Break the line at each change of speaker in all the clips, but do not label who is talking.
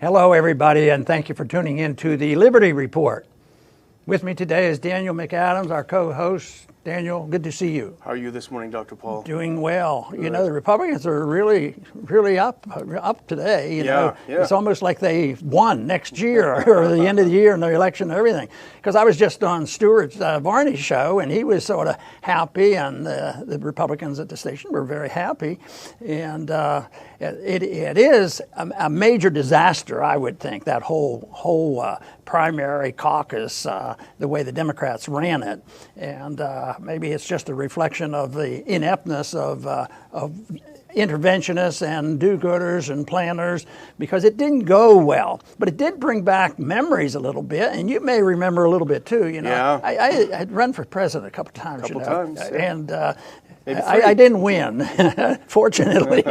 Hello, everybody, and thank you for tuning in to the Liberty Report. With me today is Daniel McAdams, our co-host. Daniel, good to see you.
How are you this morning, Dr. Paul?
Doing well. Good. You know, the Republicans are really up today. You know, it's almost like they won next year or the end of the year in the election and everything. Because I was just on Stuart Varney's show, and he was sort of happy, and the Republicans at the station were very happy. And it is a major disaster, I would think, that whole primary caucus, the way the Democrats ran it. And maybe it's just a reflection of the ineptness of interventionists and do-gooders and planners, because it didn't go well. But it did bring back memories a little bit, and you may remember a little bit too. You know,
yeah.
I'd run for president a couple times. And
I
didn't win, fortunately.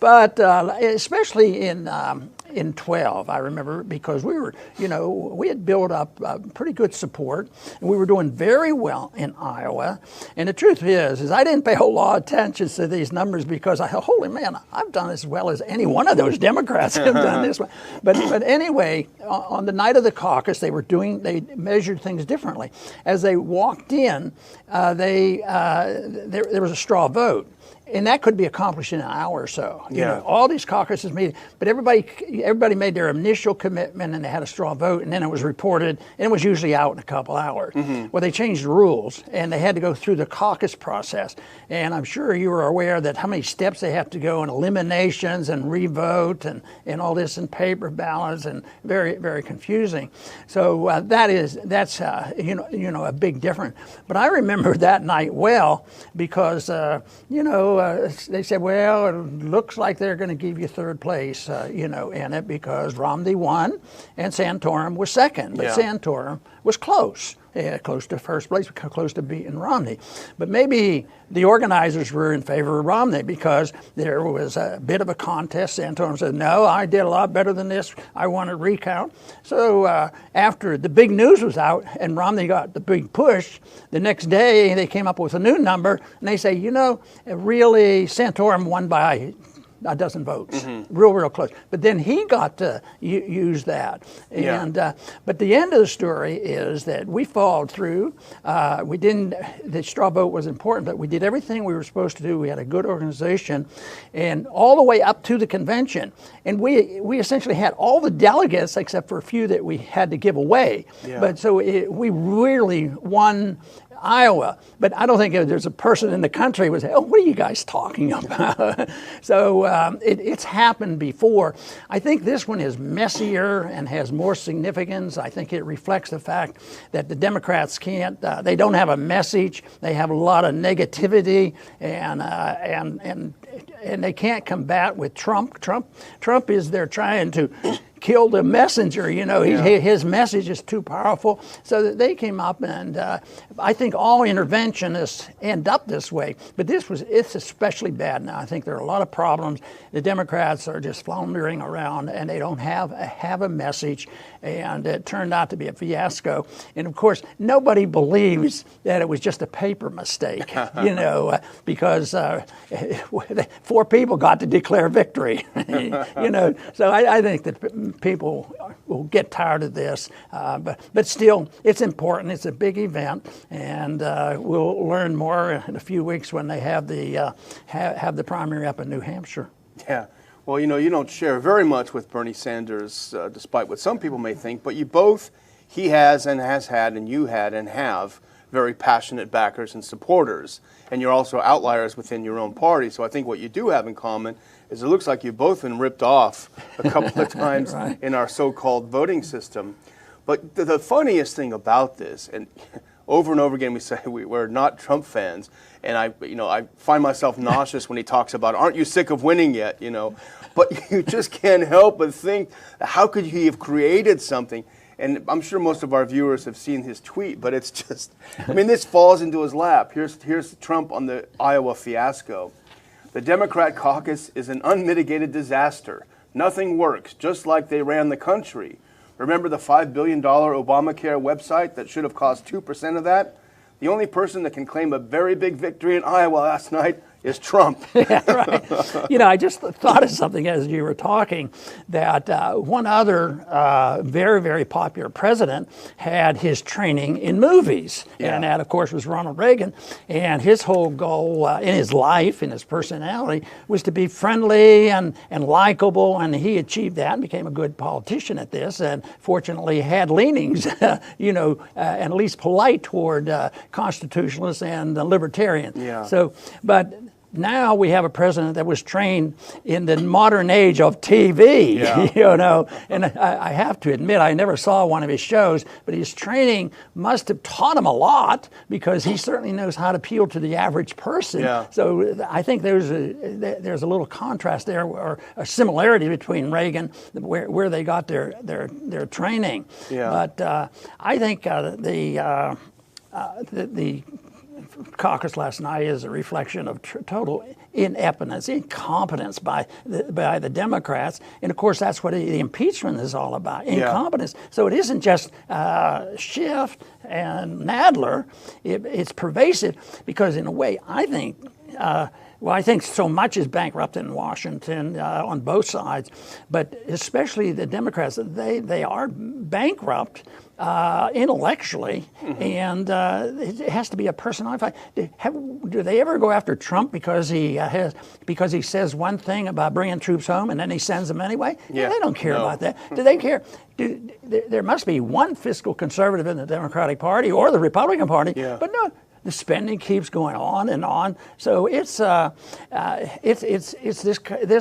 But especially in 12, I remember, because we had built up pretty good support, and we were doing very well in Iowa. And the truth is I didn't pay a whole lot of attention to these numbers, because I thought, holy man, I've done as well as any one of those Democrats have done this one. But anyway, on the night of the caucus, they measured things differently. As they walked in, there was a straw vote. And that could be accomplished in an hour or so. You know, all these caucuses meeting, but everybody made their initial commitment, and they had a straw vote, and then it was reported, and it was usually out in a couple hours. Mm-hmm. Well, they changed the rules, and they had to go through the caucus process. And I'm sure you were aware that how many steps they have to go, and eliminations and revote and all this, and paper ballots, and very, very confusing. So that's a big difference. But I remember that night well, because they said, well, it looks like they're going to give you third place, in it, because Romney won and Santorum was second. But Santorum was close. Close to first place, close to beating Romney. But maybe the organizers were in favor of Romney, because there was a bit of a contest. Santorum said, no, I did a lot better than this. I want to recount. So after the big news was out and Romney got the big push, the next day they came up with a new number, and they say, really Santorum won by a dozen votes, real close. But then he got to use that. And but the end of the story is that we followed through. The straw vote was important, but we did everything we were supposed to do. We had a good organization, and all the way up to the convention. And we essentially had all the delegates, except for a few that we had to give away. Yeah. But so we really won Iowa. But I don't think there's a person in the country who would say, oh, what are you guys talking about? So it's happened before. I think this one is messier and has more significance. I think it reflects the fact that the Democrats they don't have a message. They have a lot of negativity, and they can't combat with Trump. Trump is there trying to kill the messenger. His message is too powerful. So that they came up, and I think all interventionists end up this way. But it's especially bad now. I think there are a lot of problems. The Democrats are just floundering around, and they don't have a message. And it turned out to be a fiasco. And of course, nobody believes that it was just a paper mistake, because 4 people got to declare victory. So I think that people will get tired of this, but still, it's important. It's a big event, and we'll learn more in a few weeks when they have the primary up in New Hampshire.
Yeah. Well, you don't share very much with Bernie Sanders, despite what some people may think, but he has and has had, and you had and have very passionate backers and supporters, and you're also outliers within your own party. So I think what you do have in common is it looks like you've both been ripped off a couple of times
right.
in our so-called voting system. But the funniest thing about this, and over and over again we say we're not Trump fans, and I find myself nauseous when he talks about, aren't you sick of winning yet? But you just can't help but think, how could he have created something? And I'm sure most of our viewers have seen his tweet, but it's just, this falls into his lap. Here's Trump on the Iowa fiasco. The Democrat caucus is an unmitigated disaster. Nothing works, just like they ran the country. Remember the $5 billion Obamacare website that should have cost 2% of that? The only person that can claim a very big victory in Iowa last night, is Trump.
Yeah, right. I just thought of something as you were talking, that one other very, very popular president had his training in movies.
Yeah.
And that, of course, was Ronald Reagan. And his whole goal in his life, in his personality, was to be friendly and likable. And he achieved that and became a good politician at this. And fortunately had leanings, and at least polite toward constitutionalists and libertarians.
Yeah.
So, but now we have a president that was trained in the modern age of TV,
Yeah.
and I have to admit, I never saw one of his shows, but his training must have taught him a lot, because he certainly knows how to appeal to the average person.
Yeah.
So I think there's a little contrast there, or a similarity between Reagan, where they got their training.
Yeah.
But I think the caucus last night is a reflection of total incompetence by the Democrats, and of course that's what the impeachment is all about, incompetence. So it isn't just Schiff and Nadler; it's pervasive, because in a way I think. I think so much is bankrupt in Washington on both sides, but especially the Democrats. They are bankrupt intellectually, and it has to be a personal fight. Do they ever go after Trump because he says one thing about bringing troops home and then he sends them anyway?
Yeah.
They don't care about that. Do they care? There must be one fiscal conservative in the Democratic Party or the Republican Party, but no. The spending keeps going on and on, so it's this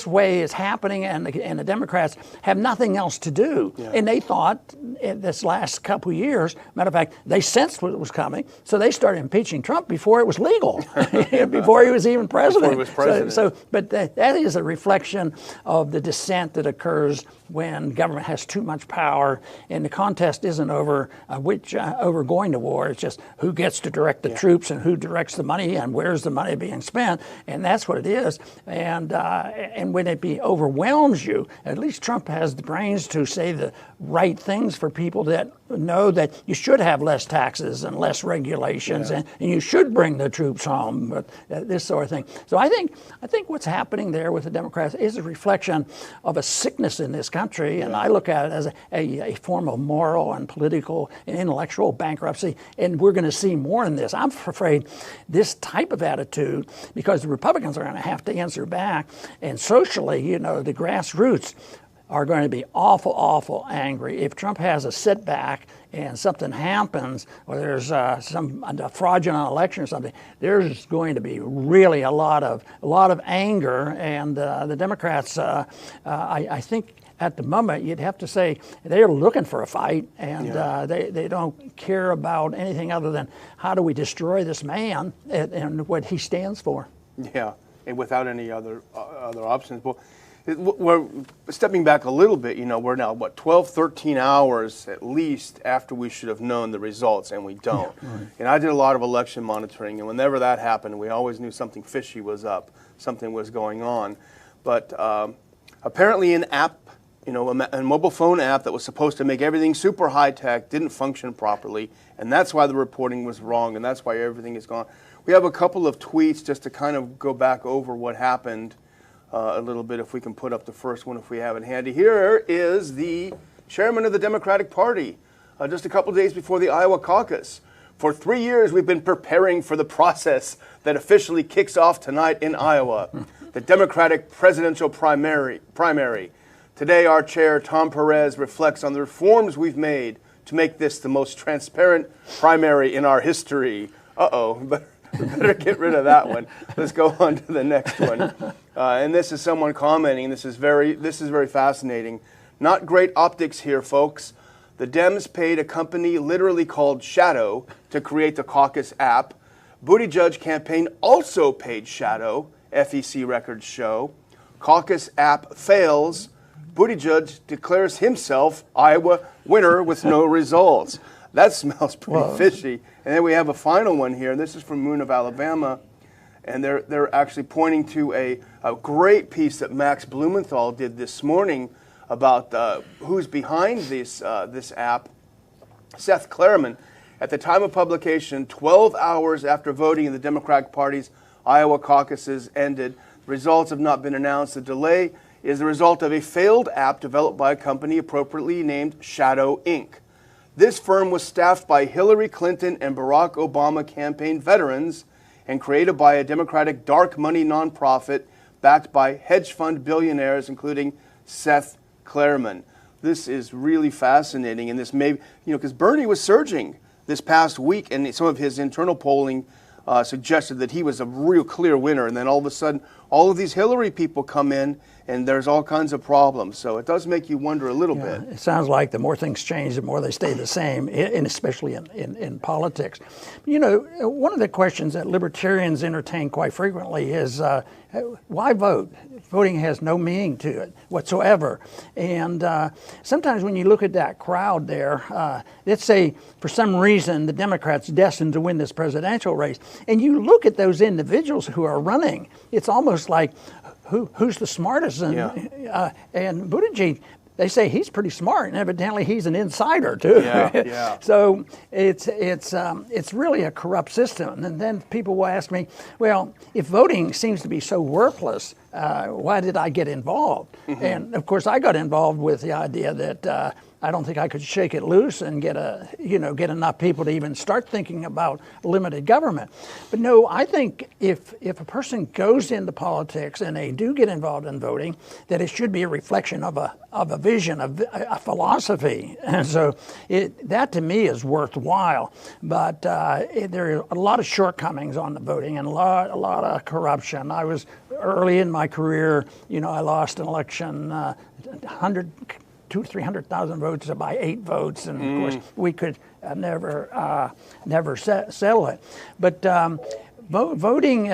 way is happening, and the Democrats have nothing else to do. Yeah. And they thought in this last couple of years, matter of fact, they sensed what was coming, so they started impeaching Trump before it was legal, before he was even president.
Before he was president.
But that is a reflection of the dissent that occurs when government has too much power, and the contest isn't over over going to war. It's just who gets to direct the troops and who directs the money and where's the money being spent, and that's what it is. And when it overwhelms you, at least Trump has the brains to say the right things for people that know that you should have less taxes and less regulations, and you should bring the troops home, but this sort of thing. So I think what's happening there with the Democrats is a reflection of a sickness in this country, and I look at it as a form of moral and political and intellectual bankruptcy, and we're going to see more in this. I'm afraid this type of attitude, because the Republicans are going to have to answer back, and socially, the grassroots are going to be awful, awful angry. If Trump has a setback and something happens, or there's a fraudulent election or something, there's going to be really a lot of anger, and the Democrats, I think, at the moment, you'd have to say they're looking for a fight, and they don't care about anything other than how do we destroy this man and what he stands for.
Yeah, and without any other options. Well, we're stepping back a little bit. We're now 12, 13 hours at least after we should have known the results, and we don't. Yeah, right. And I did a lot of election monitoring, and whenever that happened, we always knew something fishy was up, something was going on. But apparently, an app. A mobile phone app that was supposed to make everything super high-tech didn't function properly, and that's why the reporting was wrong, and that's why everything is gone. We have a couple of tweets just to kind of go back over what happened a little bit, if we can put up the first one if we have it handy. Here is the chairman of the Democratic Party, just a couple of days before the Iowa caucus. For 3 years, we've been preparing for the process that officially kicks off tonight in Iowa, the Democratic presidential primary. Today, our chair, Tom Perez, reflects on the reforms we've made to make this the most transparent primary in our history. Better get rid of that one. Let's go on to the next one. And this is someone commenting. This is very fascinating. Not great optics here, folks. The Dems paid a company literally called Shadow to create the caucus app. Buttigieg campaign also paid Shadow, FEC records show. Caucus app fails. Buttigieg declares himself Iowa winner with no results. That smells pretty fishy. And then we have a final one here. This is from Moon of Alabama. And they're actually pointing to a great piece that Max Blumenthal did this morning about who's behind this app. Seth Klarman, at the time of publication, 12 hours after voting in the Democratic Party's Iowa caucuses ended. Results have not been announced. The delay is the result of a failed app developed by a company appropriately named Shadow Inc. This firm was staffed by Hillary Clinton and Barack Obama campaign veterans and created by a Democratic dark money nonprofit backed by hedge fund billionaires, including Seth Klarman. This is really fascinating, and this may, because Bernie was surging this past week, and some of his internal polling suggested that he was a real clear winner, and then all of a sudden, all of these Hillary people come in, and there's all kinds of problems. So it does make you wonder a little bit.
It sounds like the more things change, the more they stay the same, and especially in politics. One of the questions that libertarians entertain quite frequently is, why vote? Voting has no meaning to it whatsoever. And sometimes when you look at that crowd there, let's say for some reason the Democrats destined to win this presidential race, and you look at those individuals who are running, it's almost like, who's the smartest? And Buttigieg, they say he's pretty smart, and evidently he's an insider too.
Yeah.
So it's really a corrupt system. And then people will ask me, well, if voting seems to be so worthless, why did I get involved? Mm-hmm. And of course, I got involved with the idea that I don't think I could shake it loose and get enough people to even start thinking about limited government. But no, I think if a person goes into politics and they do get involved in voting, that it should be a reflection of a vision, of a philosophy. And so that to me is worthwhile. But there are a lot of shortcomings on the voting and a lot of corruption. I was early in my career, I lost an election, 200,000-300,000 votes by 8 votes, and of course we could never settle it. But voting,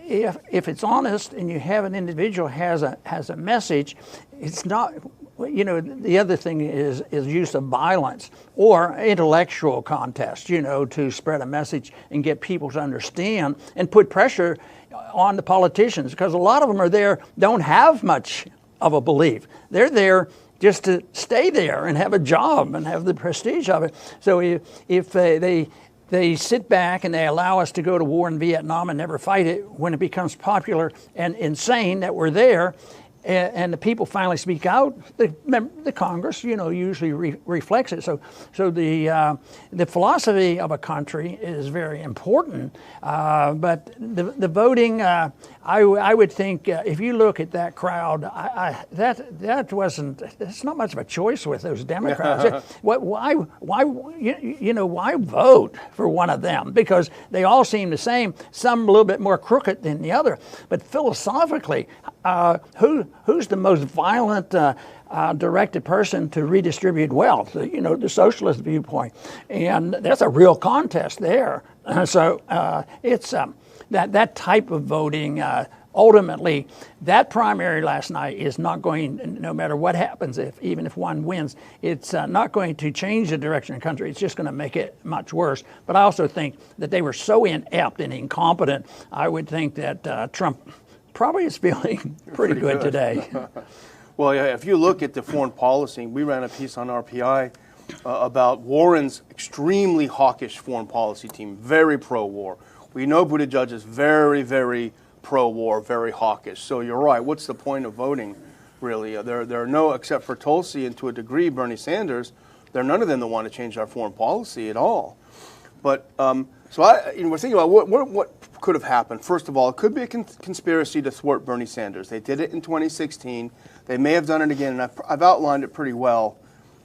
if it's honest and you have an individual has a message, it's not. The other thing is use of violence or intellectual contest. To spread a message and get people to understand and put pressure on the politicians, because a lot of them are there, don't have much of a belief. They're there just to stay there and have a job and have the prestige of it. So if they sit back and they allow us to go to war in Vietnam and never fight it, when it becomes popular and insane that we're there, and the people finally speak out, the Congress, usually reflects it. So the philosophy of a country is very important. But the voting, I would think if you look at that crowd, it's not much of a choice with those Democrats. Why vote for one of them? Because they all seem the same. Some a little bit more crooked than the other. But philosophically, who's the most violent directed person to redistribute wealth? The socialist viewpoint, and there's a real contest there. So it's that type of voting. Ultimately, that primary last night is not going, no matter what happens, even if one wins, it's not going to change the direction of the country. It's just going to make it much worse. But I also think that they were so inept and incompetent, I would think that Trump probably is feeling pretty good today.
Well, yeah, if you look at the foreign policy, we ran a piece on RPI about Warren's extremely hawkish foreign policy team, very pro-war. We know Buttigieg is very, very pro-war, very hawkish. So you're right. What's the point of voting, really? There are no, except for Tulsi and to a degree Bernie Sanders, there are none of them that want to change our foreign policy at all. But so we're thinking about what could have happened. First of all, it could be a conspiracy to thwart Bernie Sanders. They did it in 2016. They may have done it again, and I've outlined it pretty well.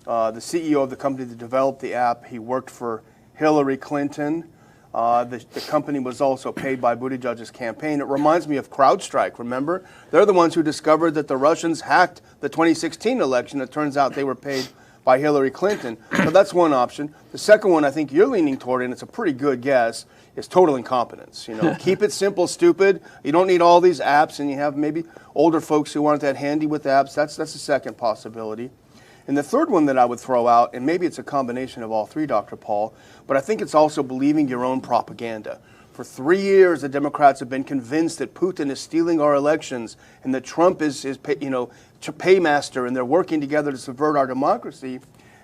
The CEO of the company that developed the app, he worked for Hillary Clinton. The company was also paid by Buttigieg's campaign. It reminds me of CrowdStrike, remember? They're the ones who discovered that the Russians hacked the 2016 election. It turns out they were paid by Hillary Clinton. So that's one option. The second one I think you're leaning toward, and it's a pretty good guess, is total incompetence. Keep it simple, stupid. You don't need all these apps, and you have maybe older folks who aren't that handy with apps. That's the second possibility. And the third one that I would throw out, and maybe it's a combination of all three, Dr. Paul, but I think it's also believing your own propaganda. For 3 years, the Democrats have been convinced that Putin is stealing our elections and that Trump is paymaster, and they're working together to subvert our democracy.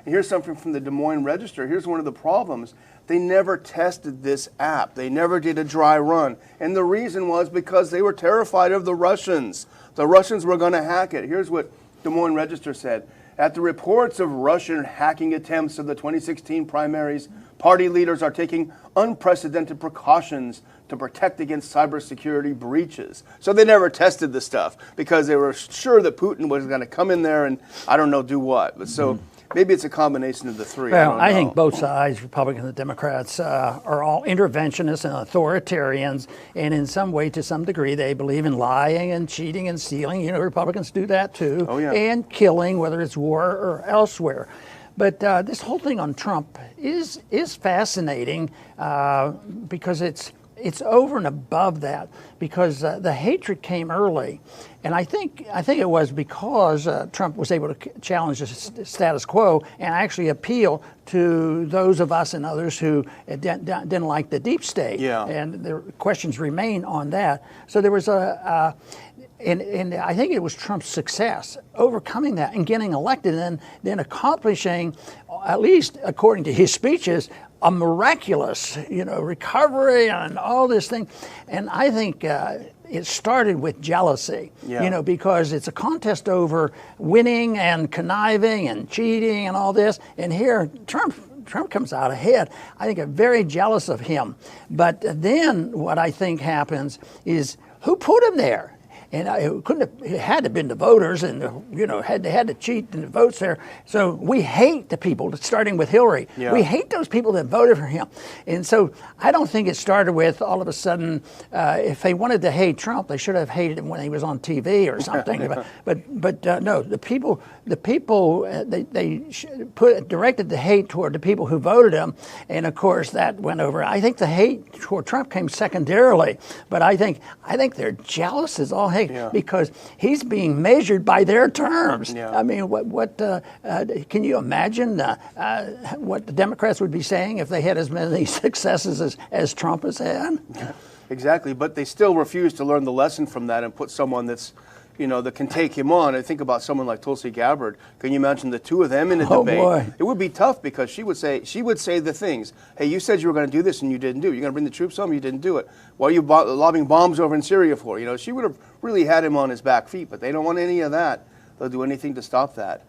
And here's something from the Des Moines Register. Here's one of the problems. they never tested this app. They never did a dry run. And the reason was because they were terrified of the Russians. The Russians were going to hack it. Here's what Des Moines Register said. At the reports of Russian hacking attempts of the 2016 primaries, party leaders are taking unprecedented precautions to protect against cybersecurity breaches. So they never tested the stuff because they were sure that Putin was going to come in there and, I don't know, do what. But so maybe it's a combination of the three.
Well, I think both sides, Republicans and Democrats, are all interventionists and authoritarians, and in some way, to some degree, they believe in lying and cheating and stealing. You know, Republicans do that too, and killing, whether it's war or elsewhere. But this whole thing on Trump is fascinating because it's over and above that, because the hatred came early, and I think it was because Trump was able to challenge the status quo and actually appeal to those of us and others who didn't like the deep state, and the questions remain on that. So there was and I think it was Trump's success overcoming that and getting elected, and then accomplishing, at least according to his speeches, a miraculous, recovery and all this thing. And I think it started with jealousy, because it's a contest over winning and conniving and cheating and all this. And here, Trump comes out ahead. I think they're very jealous of him. But then what I think happens is, who put him there? And it had to have been the voters, and had to cheat in the votes there. So we hate the people, starting with Hillary. We hate those people that voted for him. And so I don't think it started with all of a sudden, if they wanted to hate Trump, they should have hated him when he was on TV or something. But no, the people they directed the hate toward the people who voted him, and of course that went over. I think the hate toward Trump came secondarily, but I think they're jealous as all hate. Because he's being measured by their terms. I mean, what can you imagine what the Democrats would be saying if they had as many successes as Trump has had?
Exactly, but they still refuse to learn the lesson from that and put someone that's, that can take him on. I think about someone like Tulsi Gabbard. Can you imagine the two of them in a debate?
Boy.
It would be tough because she would say the things. Hey, you said you were going to do this and you didn't do it. You're going to bring the troops home, you didn't do it. What are you lobbing bombs over in Syria for? She would have really had him on his back feet, but they don't want any of that. They'll do anything to stop that.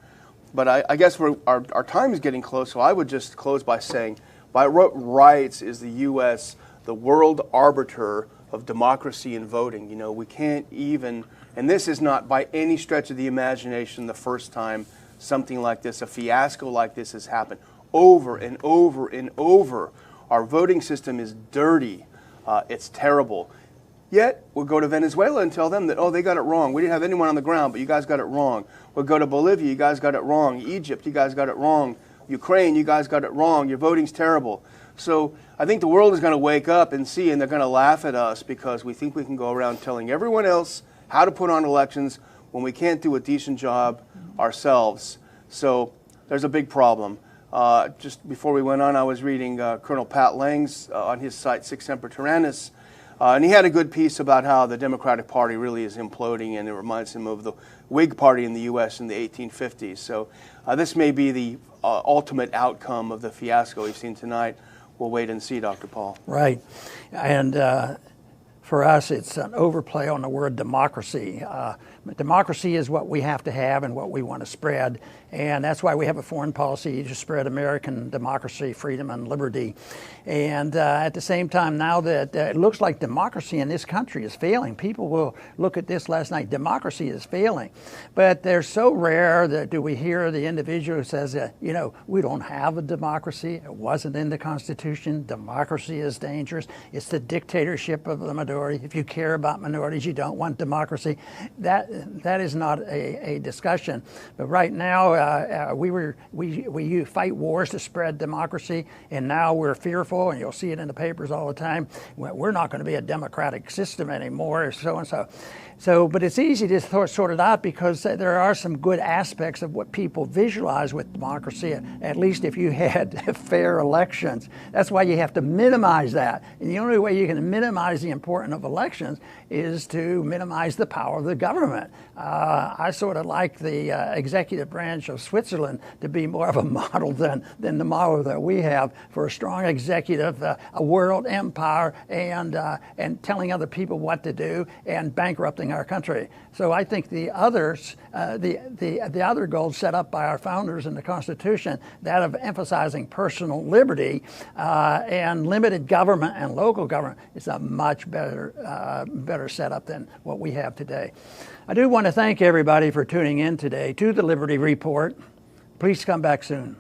But I guess our time is getting close, so I would just close by saying, by what rights is the U.S. the world arbiter of democracy and voting? We can't even, and this is not by any stretch of the imagination the first time something like this, a fiasco like this has happened. Over and over and over. Our voting system is dirty. It's terrible. Yet, we'll go to Venezuela and tell them that, they got it wrong. We didn't have anyone on the ground, but you guys got it wrong. We'll go to Bolivia, you guys got it wrong. Egypt, you guys got it wrong. Ukraine, you guys got it wrong. Your voting's terrible. So I think the world is going to wake up and see, and they're going to laugh at us because we think we can go around telling everyone else how to put on elections when we can't do a decent job ourselves. So there's a big problem. Just before we went on, I was reading Colonel Pat Lang's on his site, Sic Semper Tyrannis, and he had a good piece about how the Democratic Party really is imploding, and it reminds him of the Whig Party in the U.S. in the 1850s. So this may be the ultimate outcome of the fiasco we've seen tonight. We'll wait and see, Dr. Paul.
Right. And for us, it's an overplay on the word democracy. Democracy is what we have to have and what we want to spread. And that's why we have a foreign policy to spread American democracy, freedom, and liberty. And at the same time, now that it looks like democracy in this country is failing, people will look at this last night, democracy is failing. But they're so rare that do we hear the individual who says, we don't have a democracy. It wasn't in the Constitution. Democracy is dangerous. It's the dictatorship of the minority. If you care about minorities, you don't want democracy. That is not a discussion. But right now, we fight wars to spread democracy, and now we're fearful, and you'll see it in the papers all the time. We're not going to be a democratic system anymore, so and so. But it's easy to sort it out because there are some good aspects of what people visualize with democracy, at least if you had fair elections. That's why you have to minimize that. And the only way you can minimize the importance important of elections is to minimize the power of the government. I sort of like the executive branch of Switzerland to be more of a model than the model that we have for a strong executive, a world empire, and telling other people what to do and bankrupting our country. So I think the others, the other goals set up by our founders in the Constitution, that of emphasizing personal liberty and limited government and local government, is a much better setup than what we have today. I do want to thank everybody for tuning in today to the Liberty Report. Please come back soon.